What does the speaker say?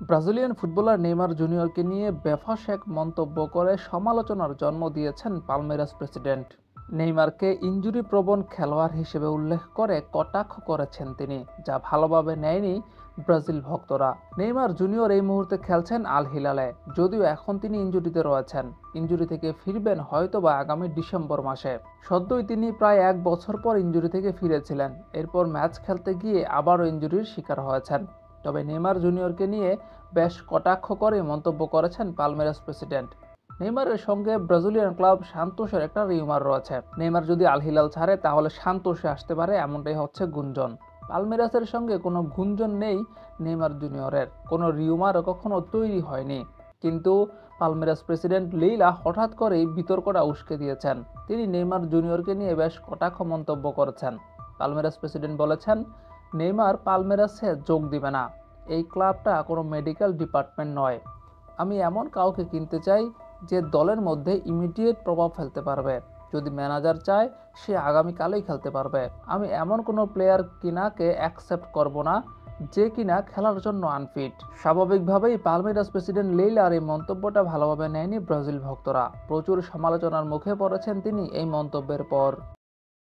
Brazilian footballer Neymar জুনিয়রকে নিয়ে বেফাঁস এক মন্তব্য করে সমালোচনার জন্ম দিয়েছেন পালমেরাস প্রেসিডেন্ট। নেইমারকে ইনজুরি প্রবণ খেলোয়াড় হিসেবে উল্লেখ করে কটাক্ষ করেছেন তিনি, যা ভালোভাবে নেয়নি ব্রাজিল ভক্তরা। নেইমার জুনিয়র এই মুহূর্তে খেলছেন আল হিলালে, যদিও এখন তিনি ইনজুরিতে রয়েছেন। ইনজুরি থেকে ফিরবেন হয়তোবা আগামী ডিসেম্বর মাসে। সদ্যই তিনি প্রায় 1 বছর পর ইনজুরি থেকে ফিরেছিলেন। এরপর ম্যাচ খেলতে গিয়ে আবারও ইনজুরির শিকার হয়েছেন। তবে নেইমার জুনিয়রকে নিয়ে বেশ কটাক্ষ করে মন্তব্য করেছেন পালমেরাস প্রেসিডেন্ট। নেইমারের সঙ্গে ব্রাজিলিয়ান ক্লাব সান্তোসের একটা রিউমার রয়েছে। নেইমার যদি আল হিলাল ছাড়ে তাহলে সান্তোসে আসতে পারে, এমনটাই হচ্ছে গুঞ্জন। পালমেরাসের সঙ্গে কোনো গুঞ্জন নেই নেইমার জুনিয়রের, কোনো রিউমারও কখনো তৈরি হয়নি। কিন্তু পালমেরাস প্রেসিডেন্ট লেইলা হঠাৎ করেই বিতর্কটা উস্কে দিয়েছেন। তিনি নেইমার জুনিয়রকে নিয়ে বেশ কটাক্ষ মন্তব্য করেছেন। পালমেরাস প্রেসিডেন্ট বলেছেন, নেইমার পালমেরাসে যোগ দিবে না। এই ক্লাবটা কোনো মেডিকেল ডিপার্টমেন্ট নয়। আমি এমন কাউকে কিনতে চাই যে দলের মধ্যে ইমিডিয়েট প্রভাব ফেলতে পারবে। যদি ম্যানেজার চায় সে আগামীকালেই খেলতে পারবে। আমি এমন কোনো প্লেয়ার কিনাকে অ্যাকসেপ্ট করব না যে কিনা খেলার জন্য আনফিট। স্বাভাবিকভাবেই পালমেরাস প্রেসিডেন্ট লেইলার এই মন্তব্যটা ভালোভাবে নেয়নি ব্রাজিল ভক্তরা। প্রচুর সমালোচনার মুখে পড়েছেন তিনি এই মন্তব্যের পর।